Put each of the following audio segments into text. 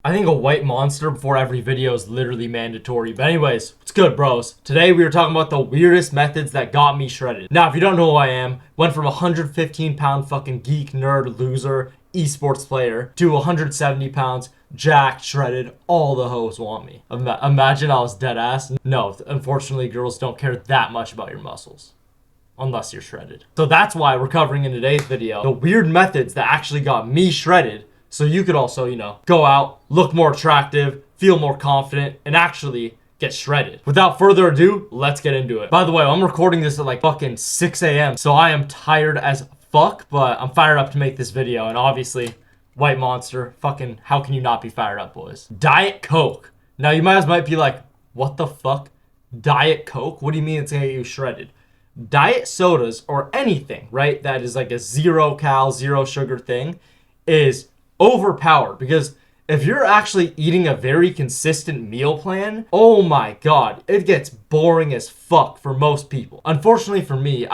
I think a white monster before every video is literally mandatory. But anyways, what's good, bros? Today we were talking about the weirdest methods that got me shredded. Now, if you don't know who I am, went from 115-pound fucking geek, nerd, loser, esports player to 170 pounds, jacked, shredded, all the hoes want me. Imagine I was dead ass. No, unfortunately, girls don't care that much about your muscles. Unless you're shredded. So that's why we're covering in today's video the weird methods that actually got me shredded, so you could also, go out, look more attractive, feel more confident, and actually get shredded. Without further ado, let's get into it. By the way, I'm recording this at like fucking 6 a.m. So I am tired as fuck, but I'm fired up to make this video. And obviously, white monster, fucking, how can you not be fired up, boys? Diet Coke. Now you might be like, what the fuck? Diet Coke? What do you mean it's gonna get you shredded? Diet sodas or anything, right, that is like a zero cal, zero sugar thing is overpowered, because if you're actually eating a very consistent meal plan, oh my god, it gets boring as fuck for most people. Unfortunately for me,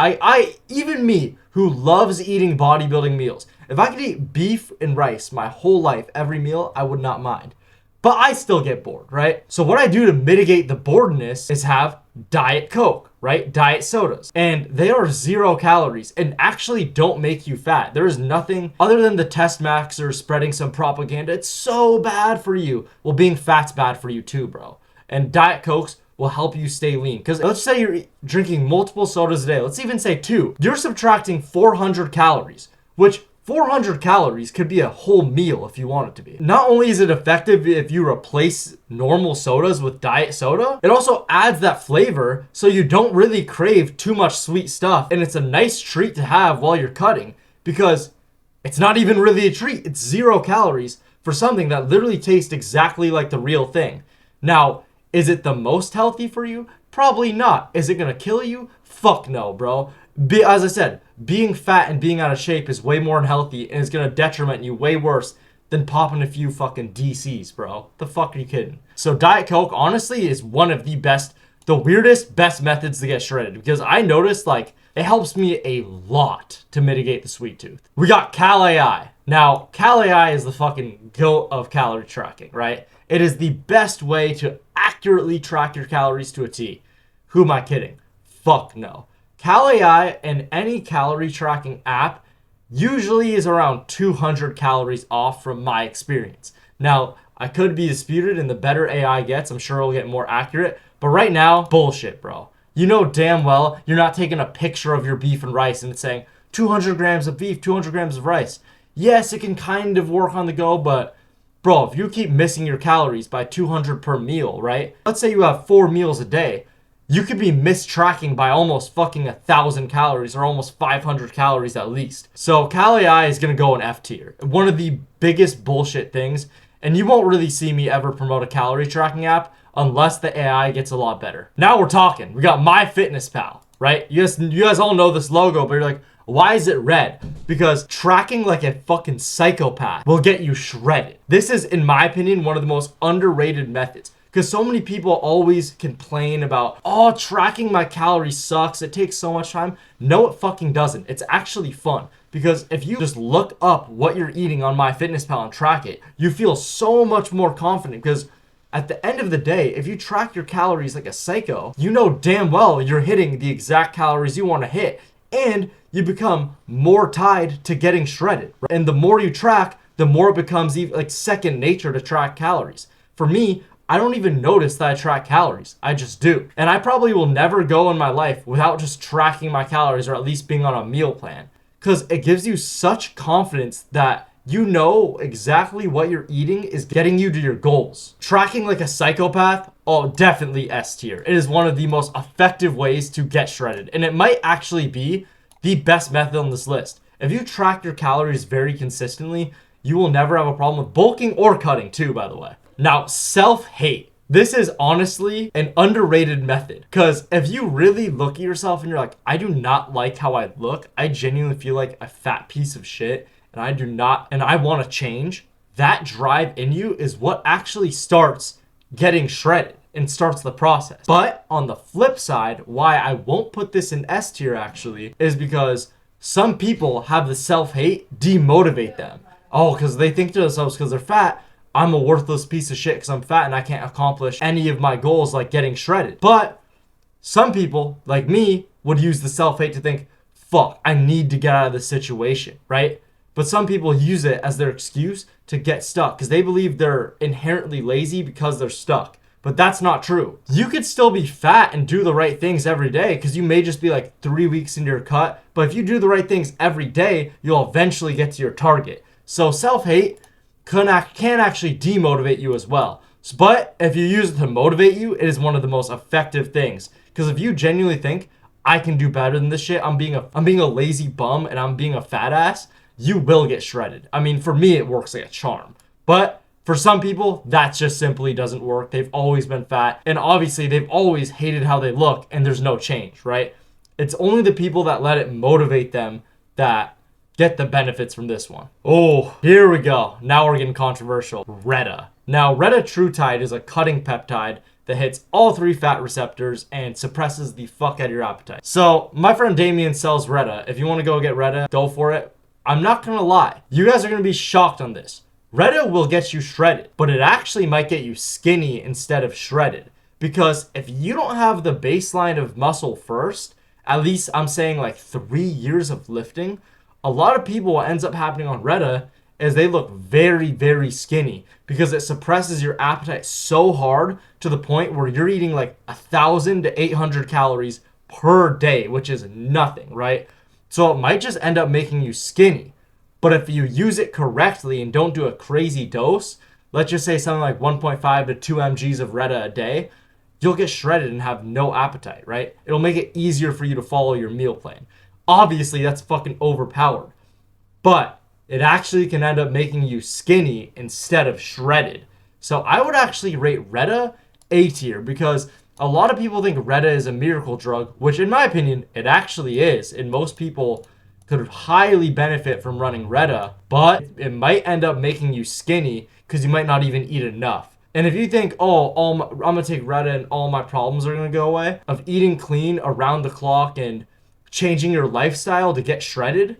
even me who loves eating bodybuilding meals, if I could eat beef and rice my whole life, every meal, I would not mind. But I still get bored, right? So what I do to mitigate the boredness is have Diet Coke, right? Diet sodas. And they are 0 calories and actually don't make you fat. There is nothing other than the test maxers spreading some propaganda. It's so bad for you. Well, being fat's bad for you too, bro. And Diet Cokes will help you stay lean. Because let's say you're drinking multiple sodas a day. Let's even say 2. You're subtracting 400 calories, which 400 calories could be a whole meal if you want it to be. Not only is it effective if you replace normal sodas with diet soda, it also adds that flavor so you don't really crave too much sweet stuff. And it's a nice treat to have while you're cutting, because it's not even really a treat. It's 0 calories for something that literally tastes exactly like the real thing. Now, is it the most healthy for you? Probably not. Is it gonna kill you? Fuck no, bro. As I said, being fat and being out of shape is way more unhealthy and is gonna detriment you way worse than popping a few fucking DCs, bro. The fuck are you kidding? So Diet Coke, honestly, is one of the weirdest, best methods to get shredded, because I noticed, like, it helps me a lot to mitigate the sweet tooth. We got Cal AI. Now, Cal AI is the fucking goat of calorie tracking, right? It is the best way to accurately track your calories to a T. Who am I kidding? Fuck no. Cal AI and any calorie tracking app usually is around 200 calories off from my experience. Now, I could be disputed, and the better AI gets, I'm sure it'll get more accurate. But right now, bullshit, bro. You know damn well you're not taking a picture of your beef and rice and it's saying 200 grams of beef, 200 grams of rice. Yes, it can kind of work on the go, but bro, if you keep missing your calories by 200 per meal, right? Let's say you have 4 meals a day. You could be mistracking by almost fucking 1,000 calories or almost 500 calories at least. So Cal AI is going to go in F tier. One of the biggest bullshit things, and you won't really see me ever promote a calorie tracking app unless the AI gets a lot better. Now we're talking. We got MyFitnessPal, right? You guys all know this logo, but you're like, why is it red? Because tracking like a fucking psychopath will get you shredded. This is, in my opinion, one of the most underrated methods. Because so many people always complain about, oh, tracking my calories sucks. It takes so much time. No, it fucking doesn't. It's actually fun. Because if you just look up what you're eating on MyFitnessPal and track it, you feel so much more confident. Because at the end of the day, if you track your calories like a psycho, you know damn well you're hitting the exact calories you want to hit. And you become more tied to getting shredded. Right? And the more you track, the more it becomes even like second nature to track calories. For me, I don't even notice that I track calories. I just do. And I probably will never go in my life without just tracking my calories, or at least being on a meal plan. Because it gives you such confidence that you know exactly what you're eating is getting you to your goals. Tracking like a psychopath, oh, definitely S tier. It is one of the most effective ways to get shredded. And it might actually be the best method on this list. If you track your calories very consistently, you will never have a problem with bulking or cutting too, by the way. Now, self-hate. This is honestly an underrated method, because if you really look at yourself and you're like, I do not like how I look, I genuinely feel like a fat piece of shit, and I want to change, that drive in you is what actually starts getting shredded and starts the process. But on the flip side, why I won't put this in S tier actually is because some people have the self-hate demotivate them. Oh, because they think to themselves, because they're fat, I'm a worthless piece of shit because I'm fat and I can't accomplish any of my goals like getting shredded. But some people, like me, would use the self-hate to think, fuck, I need to get out of this situation, right? But some people use it as their excuse to get stuck because they believe they're inherently lazy because they're stuck. But that's not true. You could still be fat and do the right things every day because you may just be like 3 weeks into your cut. But if you do the right things every day, you'll eventually get to your target. So self-hate can actually demotivate you as well. But if you use it to motivate you, it is one of the most effective things. Because if you genuinely think, I can do better than this shit, I'm being a lazy bum and I'm being a fat ass, you will get shredded. I mean, for me, it works like a charm. But for some people, that just simply doesn't work. They've always been fat. And obviously, they've always hated how they look and there's no change, right? It's only the people that let it motivate them that get the benefits from this one. Oh, here we go. Now we're getting controversial. Reta. Now, retatrutide is a cutting peptide that hits all 3 fat receptors and suppresses the fuck out of your appetite. So, my friend Damien sells Reta. If you want to go get Reta, go for it. I'm not gonna lie. You guys are gonna be shocked on this. Reta will get you shredded, but it actually might get you skinny instead of shredded. Because if you don't have the baseline of muscle first, at least I'm saying like 3 years of lifting, a lot of people, what ends up happening on Reta is they look very, very skinny because it suppresses your appetite so hard to the point where you're eating like 1,000 to 800 calories per day, which is nothing, right? So it might just end up making you skinny. But if you use it correctly and don't do a crazy dose, let's just say something like 1.5 to 2 mgs of Reta a day, you'll get shredded and have no appetite, right? It'll make it easier for you to follow your meal plan. Obviously, that's fucking overpowered. But it actually can end up making you skinny instead of shredded. So I would actually rate Reta A tier because a lot of people think Reta is a miracle drug, which in my opinion, it actually is. And most people could highly benefit from running Reta, but it might end up making you skinny because you might not even eat enough. And if you think, I'm going to take Reta and all my problems are going to go away, of eating clean around the clock and changing your lifestyle to get shredded,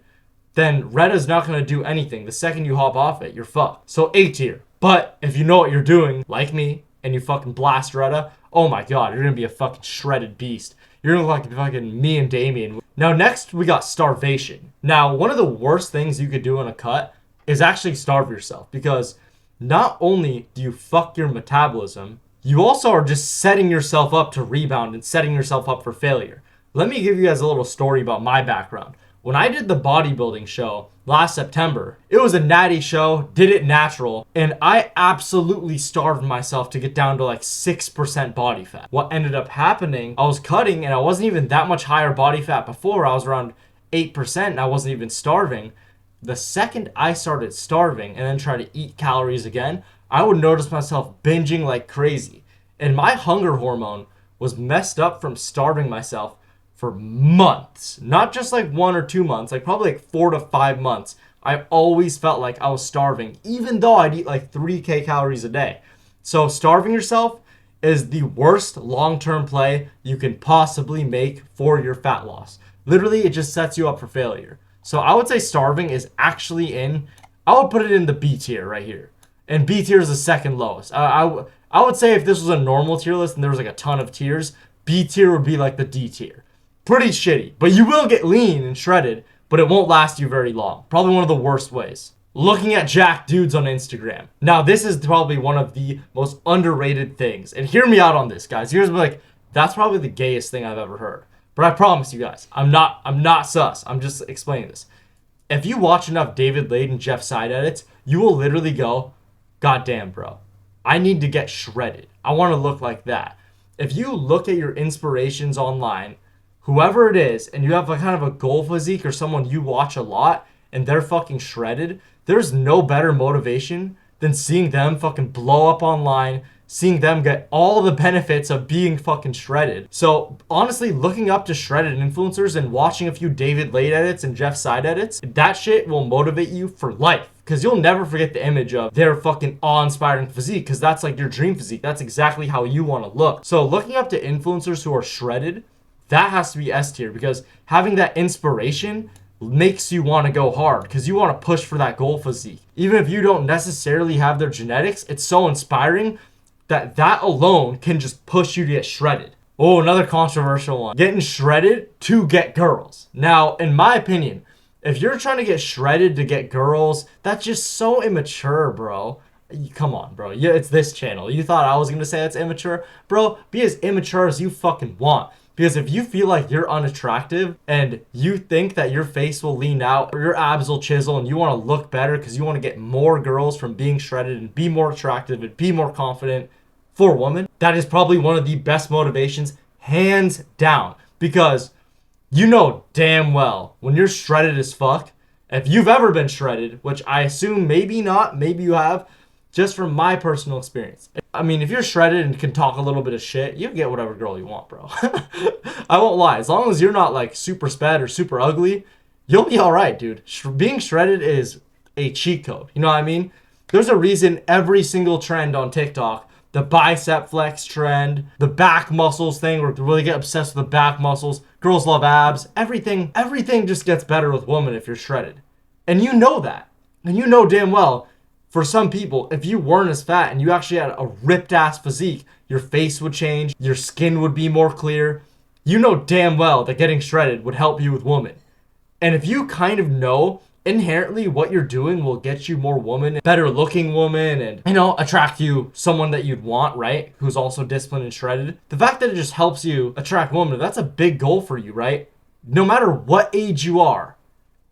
then Reta's not going to do anything. The second you hop off it, you're fucked. So A tier. But if you know what you're doing, like me, and you fucking blast Reta, oh my god, you're going to be a fucking shredded beast. You're going to look like fucking me and Damien. Now next, we got starvation. Now, one of the worst things you could do in a cut is actually starve yourself. Because not only do you fuck your metabolism, you also are just setting yourself up to rebound and setting yourself up for failure. Let me give you guys a little story about my background. When I did the bodybuilding show last September, it was a natty show, did it natural, and I absolutely starved myself to get down to like 6% body fat. What ended up happening, I was cutting and I wasn't even that much higher body fat before. I was around 8% and I wasn't even starving. The second I started starving and then tried to eat calories again, I would notice myself binging like crazy. And my hunger hormone was messed up from starving myself for months, not just like 1 or 2 months, like probably like 4 to 5 months. I always felt like I was starving, even though I'd eat like 3K calories a day. So starving yourself is the worst long-term play you can possibly make for your fat loss. Literally, it just sets you up for failure. So I would say starving is actually I would put it in the B tier right here. And B tier is the second lowest. I would say if this was a normal tier list and there was like a ton of tiers, B tier would be like the D tier. Pretty shitty, but you will get lean and shredded, but it won't last you very long. Probably one of the worst ways. Looking at jacked dudes on Instagram. Now, this is probably one of the most underrated things. And hear me out on this, guys. Here's like, that's probably the gayest thing I've ever heard. But I promise you guys, I'm not sus. I'm just explaining this. If you watch enough David Lade and Jeff Side edits, you will literally go, God damn, bro. I need to get shredded. I want to look like that. If you look at your inspirations online, whoever it is, and you have a kind of a goal physique or someone you watch a lot and they're fucking shredded, there's no better motivation than seeing them fucking blow up online, seeing them get all the benefits of being fucking shredded. So honestly, looking up to shredded influencers and watching a few David Lade edits and Jeff Side edits, that shit will motivate you for life. Because you'll never forget the image of their fucking awe-inspiring physique, because that's like your dream physique. That's exactly how you want to look. So looking up to influencers who are shredded, that has to be S tier, because having that inspiration makes you want to go hard because you want to push for that goal physique. Even if you don't necessarily have their genetics, it's so inspiring that alone can just push you to get shredded. Oh, another controversial one. Getting shredded to get girls. Now, in my opinion, if you're trying to get shredded to get girls, that's just so immature, bro. Come on, bro. Yeah, it's this channel. You thought I was going to say it's immature? Bro, be as immature as you fucking want. Because if you feel like you're unattractive and you think that your face will lean out or your abs will chisel and you want to look better because you want to get more girls from being shredded and be more attractive and be more confident for women, that is probably one of the best motivations, hands down. Because you know damn well when you're shredded as fuck, if you've ever been shredded, which I assume maybe not, maybe you have, just from my personal experience. I mean, if you're shredded and can talk a little bit of shit, you can get whatever girl you want, bro. I won't lie. As long as you're not like super sped or super ugly, you'll be all right, dude. Being shredded is a cheat code. You know what I mean? There's a reason every single trend on TikTok, the bicep flex trend, the back muscles thing, where they really get obsessed with the back muscles. Girls love abs. Everything just gets better with women if you're shredded. And you know that. And you know damn well, for some people, if you weren't as fat and you actually had a ripped ass physique, your face would change, your skin would be more clear. You know damn well that getting shredded would help you with women. And if you kind of know inherently what you're doing will get you more women, better looking women, and, you know, attract you someone that you'd want, right? Who's also disciplined and shredded. The fact that it just helps you attract women, that's a big goal for you, right? No matter what age you are,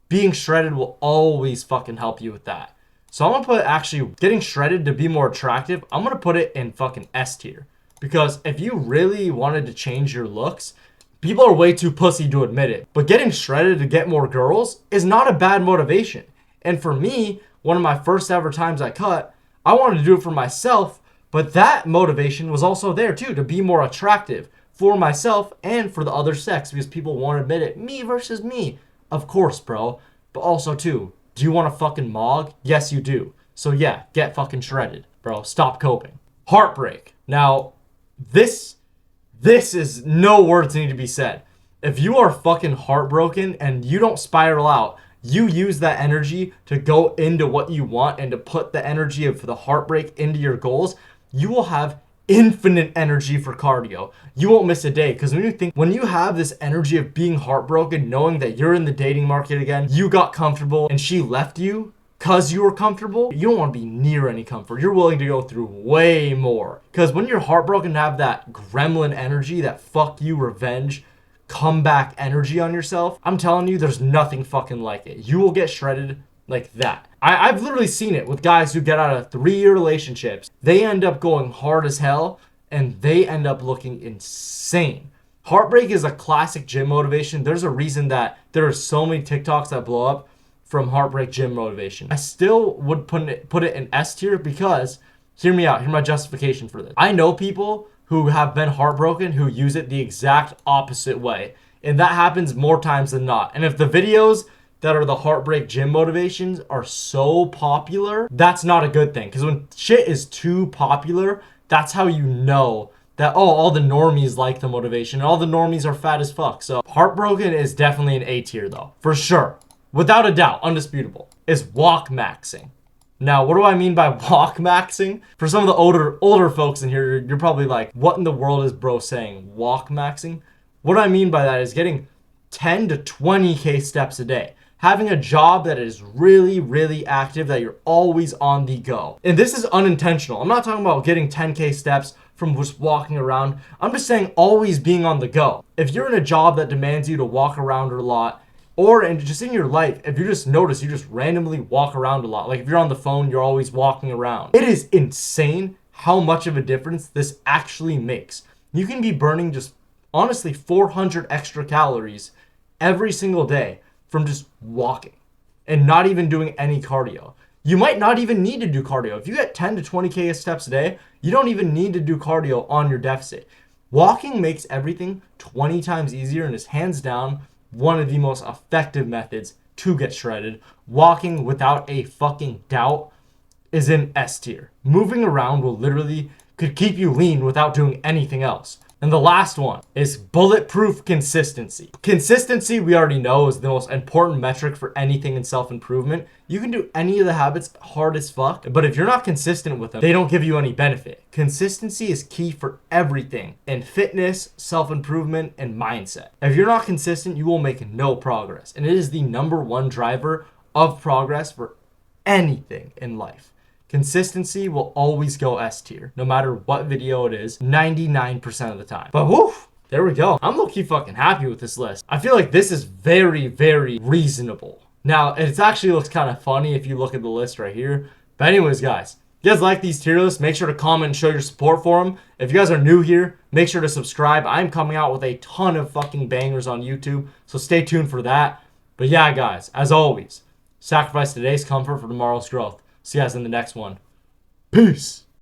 being shredded will always fucking help you with that. So I'm going to put actually getting shredded to be more attractive, I'm going to put it in fucking S tier. Because if you really wanted to change your looks, people are way too pussy to admit it. But getting shredded to get more girls is not a bad motivation. And for me, one of my first ever times I cut, I wanted to do it for myself. But that motivation was also there too, to be more attractive for myself and for the other sex. Because people won't admit it. Me versus me. Of course, bro. But also too, do you want to fucking mog? Yes, you do. So yeah, get fucking shredded, bro. Stop coping. Heartbreak. Now, this is no words need to be said. If you are fucking heartbroken and you don't spiral out, you use that energy to go into what you want and to put the energy of the heartbreak into your goals, you will have infinite energy for cardio. You won't miss a day, because when you have this energy of being heartbroken, knowing that you're in the dating market again, you got comfortable and she left you because you were comfortable, you don't want to be near any comfort. You're willing to go through way more. Because when you're heartbroken and have that gremlin energy, that fuck you revenge comeback energy on yourself, I'm telling you, there's nothing fucking like it. You will get shredded like that. I've literally seen it with guys who get out of 3-year relationships. They end up going hard as hell and they end up looking insane. Heartbreak is a classic gym motivation. There's a reason that there are so many TikToks that blow up from heartbreak gym motivation. I still would put it in S tier because, hear me out, here's my justification for this. I know people who have been heartbroken who use it the exact opposite way. And that happens more times than not. And if the videos that are the heartbreak gym motivations are so popular, that's not a good thing. Because when shit is too popular, that's how you know that, oh, all the normies like the motivation and all the normies are fat as fuck. So heartbroken is definitely an A tier though, for sure. Without a doubt, undisputable, is walk maxing. Now, what do I mean by walk maxing? For some of the older folks in here, you're probably like, what in the world is bro saying? Walk maxing? What I mean by that is getting 10 to 20K steps a day. Having a job that is really, really active, that you're always on the go. And this is unintentional. I'm not talking about getting 10K steps from just walking around. I'm just saying always being on the go. If you're in a job that demands you to walk around a lot, or just in your life, if you just notice you just randomly walk around a lot, like if you're on the phone, you're always walking around. It is insane how much of a difference this actually makes. You can be burning just honestly 400 extra calories every single day from just walking and not even doing any cardio. You might not even need to do cardio. If you get 10 to 20K steps a day, you don't even need to do cardio on your deficit. Walking makes everything 20 times easier and is hands down one of the most effective methods to get shredded. Walking without a fucking doubt is in S tier. Moving around will literally could keep you lean without doing anything else. And the last one is bulletproof consistency. Consistency, we already know, is the most important metric for anything in self-improvement. You can do any of the habits hard as fuck, but if you're not consistent with them, they don't give you any benefit. Consistency is key for everything in fitness, self-improvement, and mindset. If you're not consistent, you will make no progress. And it is the #1 driver of progress for anything in life. Consistency will always go S tier, no matter what video it is, 99% of the time. But woof, there we go. I'm low-key fucking happy with this list. I feel like this is very, very reasonable. Now, it actually looks kind of funny if you look at the list right here. But anyways, guys, if you guys like these tier lists, make sure to comment and show your support for them. If you guys are new here, make sure to subscribe. I'm coming out with a ton of fucking bangers on YouTube, so stay tuned for that. But yeah, guys, as always, sacrifice today's comfort for tomorrow's growth. See you guys in the next one. Peace.